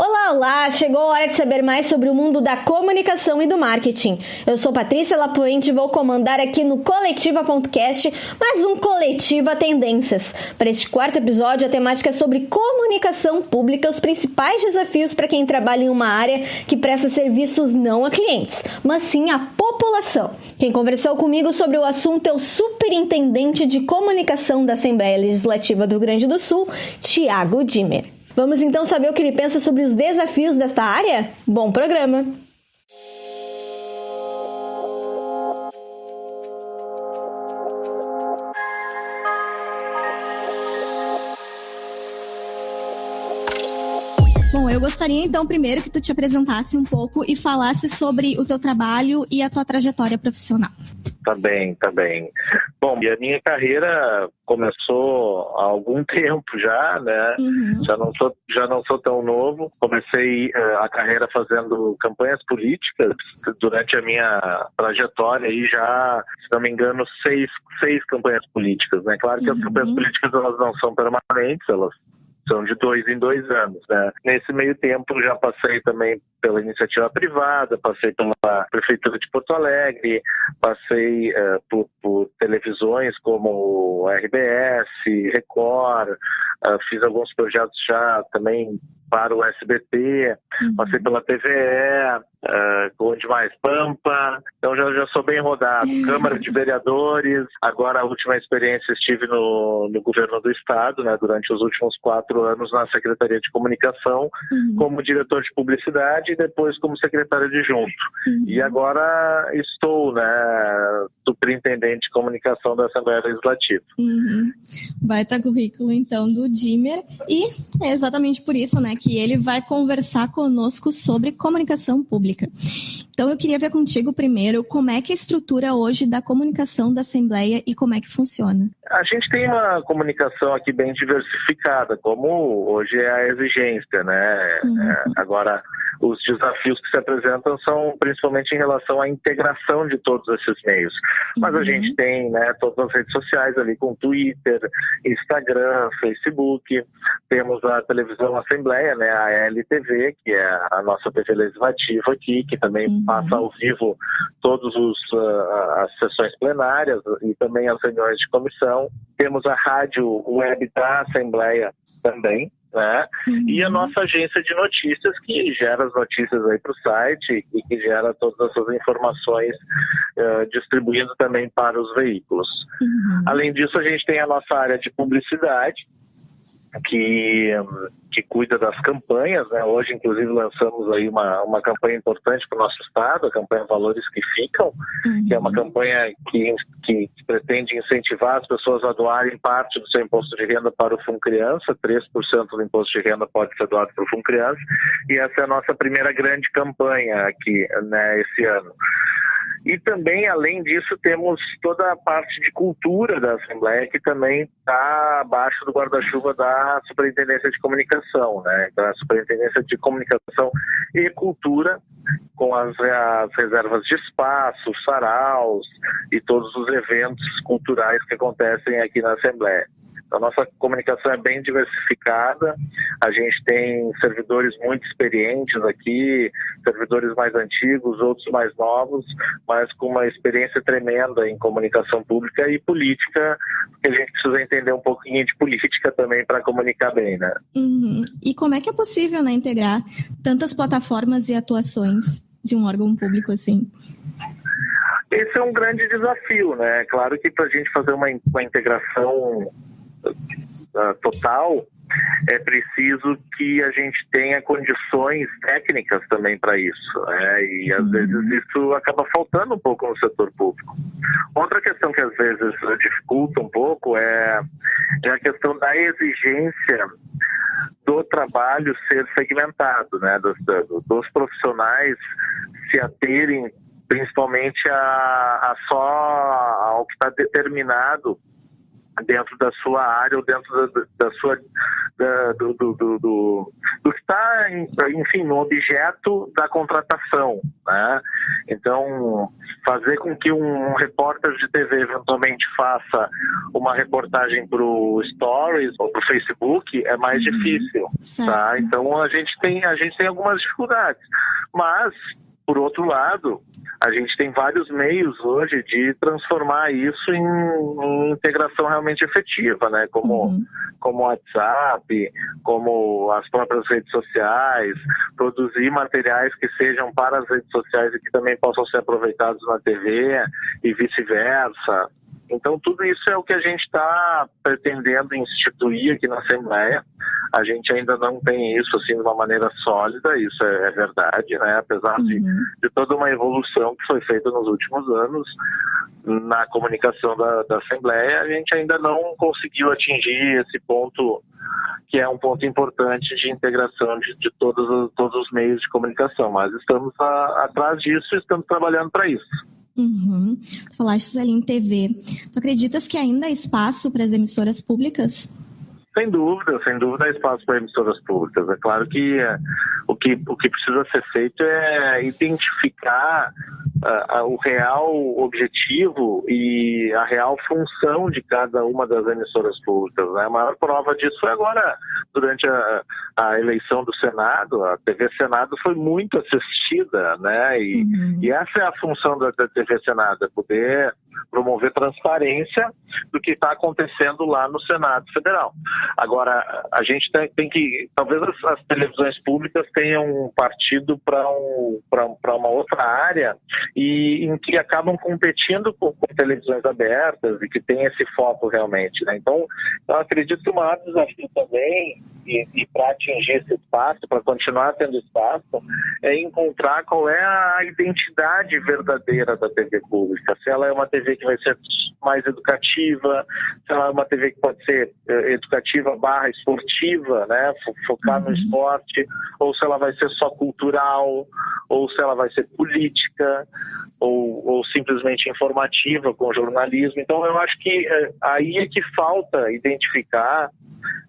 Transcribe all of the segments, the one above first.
Olá, olá! Chegou a hora de saber mais sobre o mundo da comunicação e do marketing. Eu sou Patrícia Lapuente e vou comandar aqui no Coletiva.cast mais um Coletiva Tendências. Para este quarto episódio, a temática é sobre comunicação pública, os principais desafios para quem trabalha em uma área que presta serviços não a clientes, mas sim à população. Quem conversou comigo sobre o assunto é o Superintendente de Comunicação da Assembleia Legislativa do Rio Grande do Sul, Thiago Dimmer. Vamos então saber o que ele pensa sobre os desafios desta área? Bom programa! Bom, eu gostaria então primeiro que tu te apresentasse um pouco e falasse sobre o teu trabalho e a tua trajetória profissional. Tá bem. Bom, e a minha carreira começou há algum tempo já, né? Já não sou tão novo. Comecei a carreira fazendo campanhas políticas durante a minha trajetória e já, se não me engano, seis campanhas políticas, né? Claro que as campanhas políticas elas não são permanentes, elas são de 2 em 2 anos, né? Nesse meio tempo já passei também pela iniciativa privada, passei pela Prefeitura de Porto Alegre, passei por televisões como RBS, Record, fiz alguns projetos já também para o SBT, passei pela TVE, onde mais? Pampa, então já sou bem rodado. Câmara de Vereadores, agora a última experiência estive no governo do estado, né, durante os últimos 4 anos na Secretaria de Comunicação, como diretor de publicidade e depois como secretário adjunto. E agora estou, né, superintendente de comunicação da Assembleia Legislativa. Baita currículo, então, do Dimmer, e é exatamente por isso, né, que ele vai conversar conosco sobre comunicação pública. Então, eu queria ver contigo primeiro como é que é a estrutura hoje da comunicação da Assembleia e como é que funciona. A gente tem uma comunicação aqui bem diversificada, como hoje é a exigência, né? Agora, os desafios que se apresentam são principalmente em relação à integração de todos esses meios. Mas a gente tem, né, todas as redes sociais ali com Twitter, Instagram, Facebook, temos a televisão Assembleia, né, a LTV, que é a nossa TV legislativa aqui, que também passa ao vivo todas as sessões plenárias e também as reuniões de comissão. Temos a rádio web da Assembleia também, né? E a nossa agência de notícias, que gera as notícias aí para o site e que gera todas essas informações distribuindo também para os veículos. Além disso, a gente tem a nossa área de publicidade, que cuida das campanhas, né? Hoje, inclusive, lançamos aí uma campanha importante para o nosso estado, a campanha Valores que Ficam, que é uma campanha que pretende incentivar as pessoas a doarem parte do seu imposto de renda para o Fundo Criança. 3% do imposto de renda pode ser doado para o Fundo Criança, e essa é a nossa primeira grande campanha aqui, né, esse ano. E também, além disso, temos toda a parte de cultura da Assembleia, que também está abaixo do guarda-chuva da Superintendência de Comunicação, né? Então, a Superintendência de Comunicação e Cultura, com as reservas de espaço, saraus e todos os eventos culturais que acontecem aqui na Assembleia. A nossa comunicação é bem diversificada, a gente tem servidores muito experientes aqui, servidores mais antigos, outros mais novos, mas com uma experiência tremenda em comunicação pública e política, porque a gente precisa entender um pouquinho de política também para comunicar bem, né? E como é que é possível, né, integrar tantas plataformas e atuações de um órgão público assim? Esse é um grande desafio, né? Claro que para a gente fazer uma integração total, é preciso que a gente tenha condições técnicas também para isso, né? E às vezes isso acaba faltando um pouco no setor público. Outra questão que às vezes dificulta um pouco é a questão da exigência do trabalho ser segmentado, né? Dos profissionais se aterem principalmente ao que está determinado dentro da sua área ou dentro da sua do que está, enfim, no objeto da contratação, né? Então, fazer com que um repórter de TV eventualmente faça uma reportagem para o Stories ou para o Facebook é mais difícil, tá? Então, a gente tem algumas dificuldades, mas, por outro lado, a gente tem vários meios hoje de transformar isso em integração realmente efetiva, né? Como WhatsApp, como as próprias redes sociais, produzir materiais que sejam para as redes sociais e que também possam ser aproveitados na TV e vice-versa. Então, tudo isso é o que a gente está pretendendo instituir aqui na Assembleia. A gente ainda não tem isso assim de uma maneira sólida, isso é verdade, né? Apesar de toda uma evolução que foi feita nos últimos anos na comunicação da Assembleia, a gente ainda não conseguiu atingir esse ponto, que é um ponto importante de integração de todos os meios de comunicação. Mas estamos atrás disso e estamos trabalhando para isso. Tu falaste ali em TV. Tu acreditas que ainda há espaço para as emissoras públicas? Sem dúvida há espaço para emissoras públicas. É claro que o que precisa ser feito é identificar o real objetivo e a real função de cada uma das emissoras públicas, né? A maior prova disso foi agora, durante a eleição do Senado. A TV Senado foi muito assistida, né? E essa é a função da TV Senado, é poder promover transparência do que está acontecendo lá no Senado Federal. Agora, a gente tem que, talvez as televisões públicas tenham partido para uma outra área e em que acabam competindo com televisões abertas e que tem esse foco realmente, né? Então, eu acredito que o maior desafio também, e para atingir esse espaço, para continuar tendo espaço, é encontrar qual é a identidade verdadeira da TV pública. Se ela é uma TV que vai ser mais educativa, se ela é uma TV que pode ser educativa / esportiva, né, focar no esporte, ou se ela vai ser só cultural, ou se ela vai ser política, ou simplesmente informativa com jornalismo. Então, eu acho que aí é que falta identificar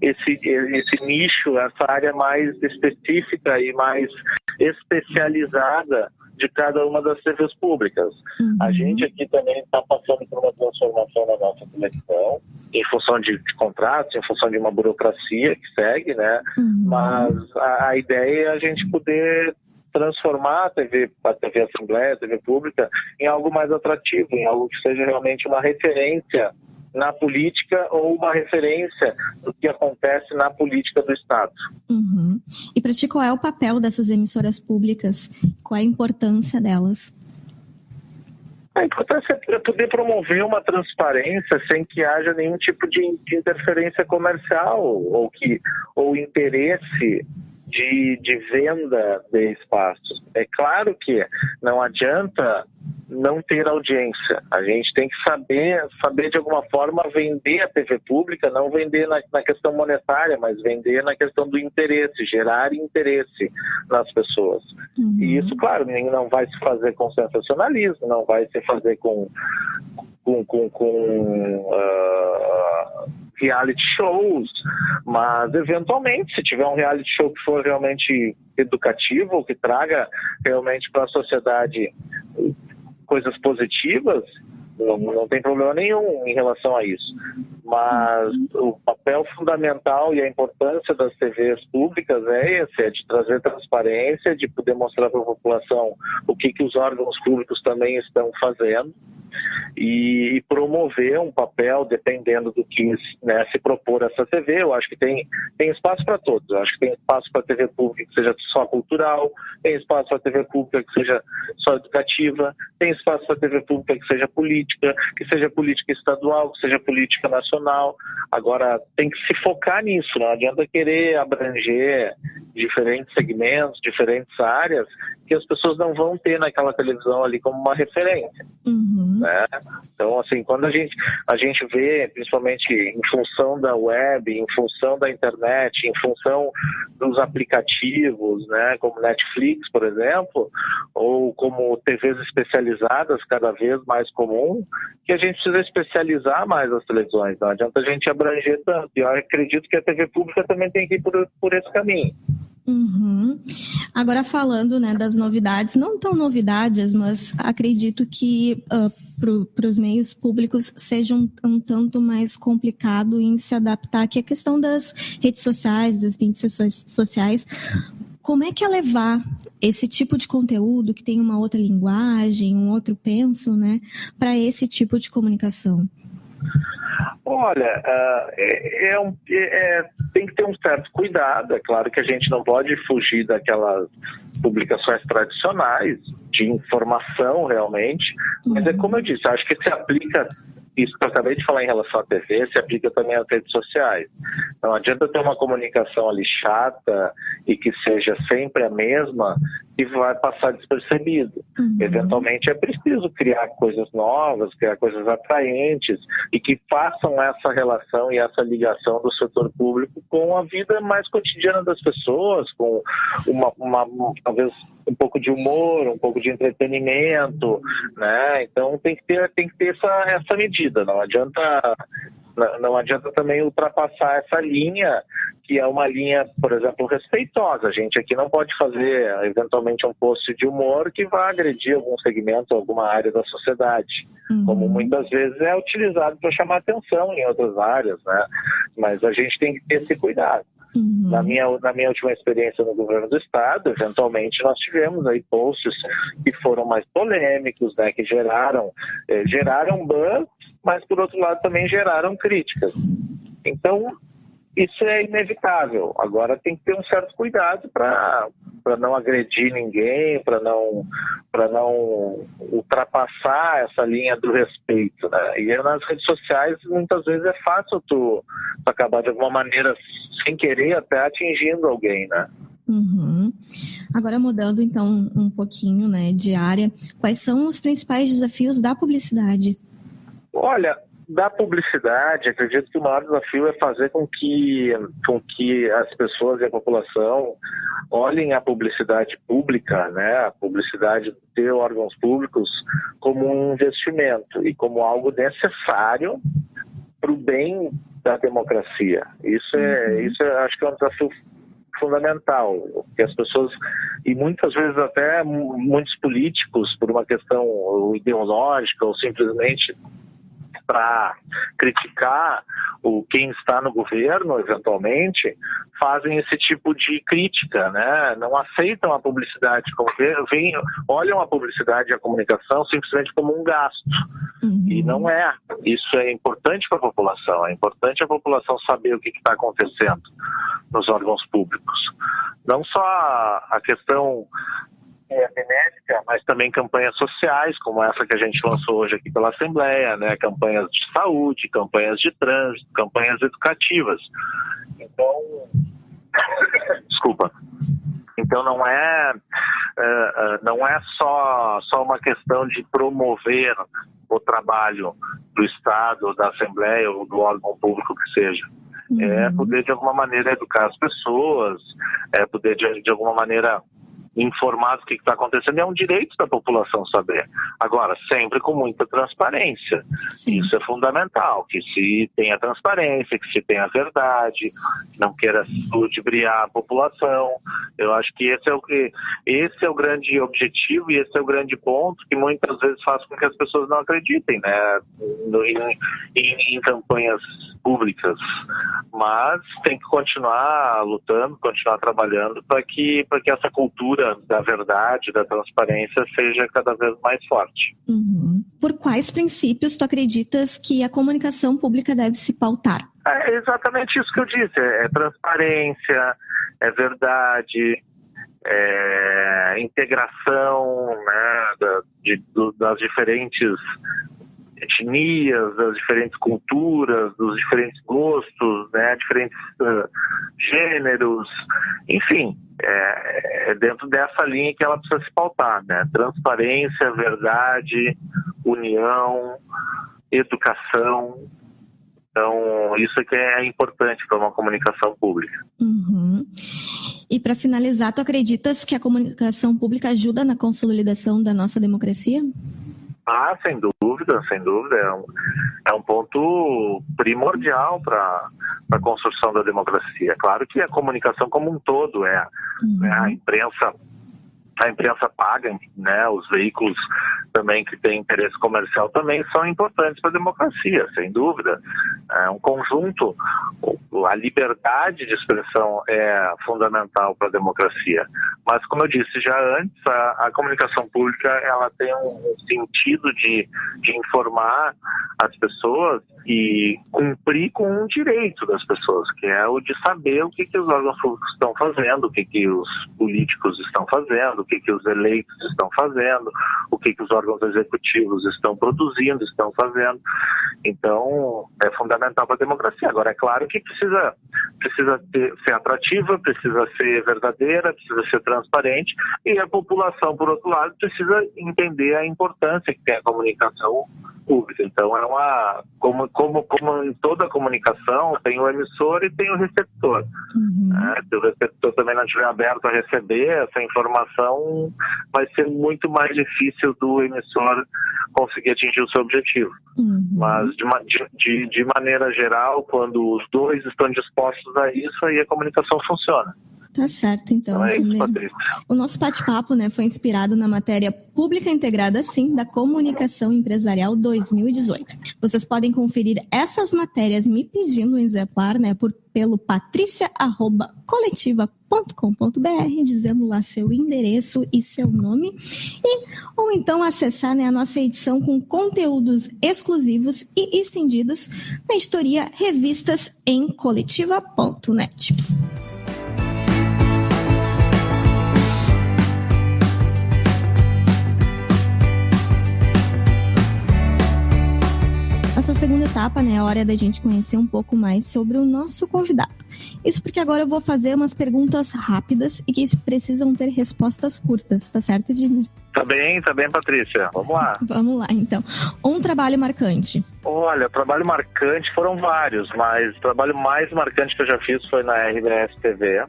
esse nicho, essa área mais específica e mais especializada de cada uma das TVs públicas. A gente aqui também está passando por uma transformação na nossa televisão, em função de contratos, em função de uma burocracia que segue, né? Mas a ideia é a gente poder transformar a TV Assembleia, a TV Pública, em algo mais atrativo, em algo que seja realmente uma referência na política ou uma referência do que acontece na política do Estado. E para ti, qual é o papel dessas emissoras públicas? Qual é a importância delas? A importância é poder promover uma transparência sem que haja nenhum tipo de interferência comercial ou interesse de venda de espaços. É claro que não adianta não ter audiência. A gente tem que saber de alguma forma vender a TV pública, não vender na questão monetária, mas vender na questão do interesse, gerar interesse nas pessoas. E isso, claro, não vai se fazer com sensacionalismo, não vai se fazer com reality shows, mas eventualmente, se tiver um reality show que for realmente educativo, que traga realmente para a sociedade coisas positivas, não tem problema nenhum em relação a isso. Mas o papel fundamental e a importância das TVs públicas é esse, é de trazer transparência, de poder mostrar para a população o que os órgãos públicos também estão fazendo e promover um papel dependendo do que, né, se propor essa TV. Eu acho que tem espaço para todos. Eu acho que tem espaço para a TV pública que seja só cultural, tem espaço para a TV pública que seja só educativa, tem espaço para a TV pública que seja política estadual, que seja política nacional. Agora, tem que se focar nisso, não adianta querer abranger diferentes segmentos, diferentes áreas, que as pessoas não vão ter naquela televisão ali como uma referência. Né? Então, assim, quando a gente vê, principalmente em função da web, em função da internet, em função dos aplicativos, né, como Netflix, por exemplo, ou como TVs especializadas, cada vez mais comum, que a gente precisa especializar mais as televisões. Não adianta a gente abranger tanto. E eu acredito que a TV pública também tem que ir por esse caminho. Agora falando, né, das novidades, não tão novidades, mas acredito que para os meios públicos seja um tanto mais complicado em se adaptar, que é a questão das redes sociais, das mídias sociais. Como é que é levar esse tipo de conteúdo que tem uma outra linguagem, um outro penso, né, para esse tipo de comunicação? Olha, tem que ter um certo cuidado. É claro que a gente não pode fugir daquelas publicações tradicionais de informação realmente, mas é como eu disse, acho que se aplica isso que eu acabei de falar em relação à TV, se aplica também às redes sociais. Não adianta ter uma comunicação ali chata e que seja sempre a mesma e vai passar despercebido. Eventualmente é preciso criar coisas novas, criar coisas atraentes e que façam essa relação e essa ligação do setor público com a vida mais cotidiana das pessoas, com talvez um pouco de humor, um pouco de entretenimento, né? Então tem que ter essa medida. Não adianta também ultrapassar essa linha, que é uma linha, por exemplo, respeitosa. A gente aqui não pode fazer, eventualmente, um post de humor que vá agredir algum segmento, alguma área da sociedade, como muitas vezes é utilizado para chamar atenção em outras áreas, né? Mas a gente tem que ter esse cuidado. Na minha última experiência no governo do estado, eventualmente nós tivemos aí posts que foram mais polêmicos, né, que geraram buzz, mas por outro lado também geraram críticas. Então, isso é inevitável. Agora tem que ter um certo cuidado para não agredir ninguém, para não ultrapassar essa linha do respeito, né? E nas redes sociais muitas vezes é fácil tu acabar de alguma maneira sem querer até atingindo alguém, né? Agora mudando então um pouquinho, né, de área, quais são os principais desafios da publicidade? Olha, da publicidade, acredito que o maior desafio é fazer com que as pessoas e a população olhem a publicidade pública, né, a publicidade de órgãos públicos, como um investimento e como algo necessário para o bem da democracia. Isso acho que é um desafio fundamental, que as pessoas, e muitas vezes até muitos políticos, por uma questão ideológica ou simplesmente para criticar quem está no governo, eventualmente, fazem esse tipo de crítica, né? Não aceitam a publicidade como olham a publicidade e a comunicação simplesmente como um gasto. E não é. Isso é importante para a população. É importante a população saber o que está acontecendo nos órgãos públicos. Não só a questão benéfica, mas também campanhas sociais, como essa que a gente lançou hoje aqui pela Assembleia, né? Campanhas de saúde, campanhas de trânsito, campanhas educativas. Então, desculpa. Então não é só uma questão de promover o trabalho do Estado, da Assembleia ou do órgão público que seja. É poder de alguma maneira educar as pessoas, é poder de alguma maneira informar do que está acontecendo. É um direito da população saber. Agora, sempre com muita transparência. Sim. Isso é fundamental, que se tenha transparência, que se tenha verdade, que não queira ludibriar a população. Eu acho que esse é o grande objetivo e esse é o grande ponto que muitas vezes faz com que as pessoas não acreditem, né, em campanhas públicas. Mas tem que continuar lutando, continuar trabalhando para que essa cultura da verdade, da transparência seja cada vez mais forte. Por quais princípios tu acreditas que a comunicação pública deve se pautar? É exatamente isso que eu disse. É transparência, é verdade, é integração, né, das diferentes etnias, das diferentes culturas, dos diferentes gostos, né, diferentes gêneros, enfim, é dentro dessa linha que ela precisa se pautar, né? Transparência, verdade, união, educação. Então, isso é que é importante para uma comunicação pública. Uhum. E para finalizar, tu acreditas que a comunicação pública ajuda na consolidação da nossa democracia? Sem dúvida, sem dúvida. É um ponto primordial para a construção da democracia. Claro que a comunicação como um todo né? A imprensa paga, né? Os veículos também que têm interesse comercial também são importantes para a democracia, sem dúvida. É um conjunto, a liberdade de expressão é fundamental para a democracia. Mas, como eu disse já antes, a comunicação pública ela tem um sentido de informar as pessoas e cumprir com um direito das pessoas, que é o de saber o que os órgãos públicos estão fazendo, o que os políticos estão fazendo, o que os eleitos estão fazendo, o que os órgãos executivos estão produzindo, estão fazendo. Então, é fundamental para a democracia. Agora, é claro que precisa ser atrativa, precisa ser verdadeira, precisa ser transparente, e a população, por outro lado, precisa entender a importância que tem a comunicação pública. Então, como em toda comunicação, tem o emissor e tem o receptor. Se o receptor também não estiver aberto a receber essa informação, vai ser muito mais difícil do emissor conseguir atingir o seu objetivo. Mas, de maneira geral, quando os dois estão dispostos a isso, aí a comunicação funciona. Tá certo, então. É isso, Patrícia. O nosso bate-papo, foi inspirado na matéria Pública Integrada, sim, da Comunicação Empresarial 2018. Vocês podem conferir essas matérias me pedindo um exemplar, pelo patricia@coletiva.com.br, dizendo lá seu endereço e seu nome, ou então acessar a nossa edição com conteúdos exclusivos e estendidos na editoria Revistas em coletiva.net. Essa segunda etapa, é a hora da gente conhecer um pouco mais sobre o nosso convidado. Isso porque agora eu vou fazer umas perguntas rápidas e que precisam ter respostas curtas, tá certo, Edmir? Tá bem, Patrícia. Vamos lá. Vamos lá, então. Um trabalho marcante. Olha, trabalho marcante foram vários, mas o trabalho mais marcante que eu já fiz foi na RBS TV.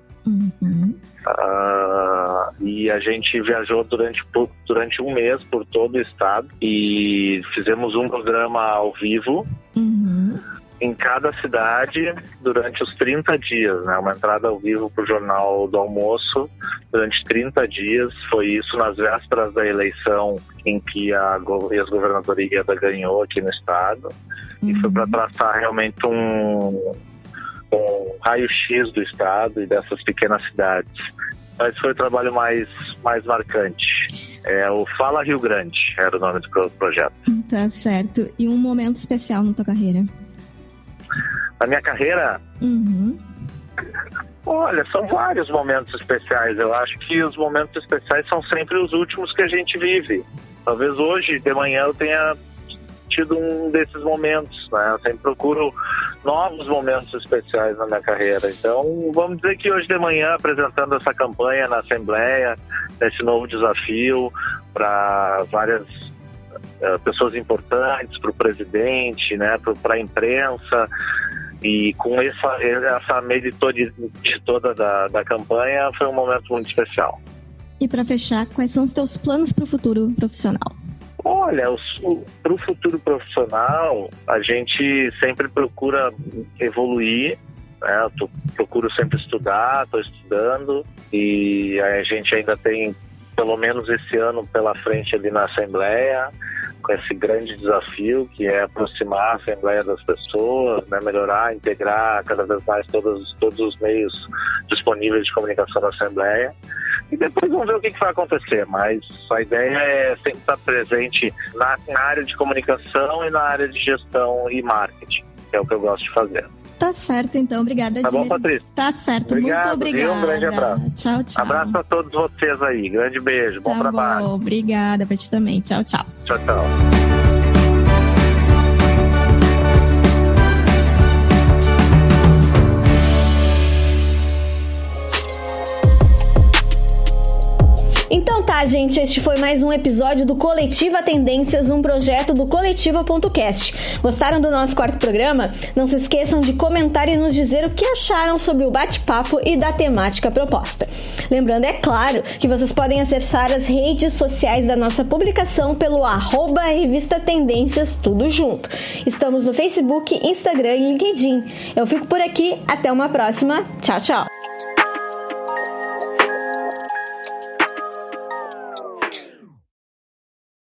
E a gente viajou durante um mês por todo o estado e fizemos um programa ao vivo em cada cidade durante os 30 dias, uma entrada ao vivo para o Jornal do Almoço durante 30 dias. Foi isso nas vésperas da eleição em que a ex-governadora Ieda ganhou aqui no estado, e foi para traçar realmente um raio-x do estado e dessas pequenas cidades. Esse foi o trabalho mais marcante. O Fala Rio Grande era o nome do projeto. Tá certo. E um momento especial na tua carreira? Na minha carreira? Olha, são vários momentos especiais. Eu acho que os momentos especiais são sempre os últimos que a gente vive. Talvez hoje, de manhã, eu tenha tido um desses momentos, Eu sempre procuro novos momentos especiais na minha carreira. Então, vamos dizer que hoje de manhã, apresentando essa campanha na Assembleia, esse novo desafio para várias pessoas importantes, para o presidente, para a imprensa, e com essa meditoria toda da campanha, foi um momento muito especial. E para fechar, quais são os teus planos para o futuro profissional? Olha, para o futuro profissional, a gente sempre procura evoluir, Eu procuro sempre estudar, estou estudando, e a gente ainda tem, pelo menos esse ano, pela frente ali na Assembleia, com esse grande desafio que é aproximar a Assembleia das pessoas, melhorar, integrar cada vez mais todos os meios disponíveis de comunicação da Assembleia. E depois vamos ver o que vai acontecer, mas a ideia é sempre estar presente na área de comunicação e na área de gestão e marketing, que é o que eu gosto de fazer. Tá certo, então. Obrigada, Edmir. Tá bom, Patrícia? Tá certo. Obrigado, muito obrigada. Um grande abraço. Tchau, tchau. Abraço a todos vocês aí. Grande beijo. Bom trabalho. Bom, obrigada pra ti também. Tchau, tchau. Tchau, tchau. Olá, gente! Este foi mais um episódio do Coletiva Tendências, um projeto do Coletiva.cast. Gostaram do nosso quarto programa? Não se esqueçam de comentar e nos dizer o que acharam sobre o bate-papo e da temática proposta. Lembrando, é claro, que vocês podem acessar as redes sociais da nossa publicação pelo @Revista Tendências, tudo junto. Estamos no Facebook, Instagram e LinkedIn. Eu fico por aqui, até uma próxima. Tchau, tchau!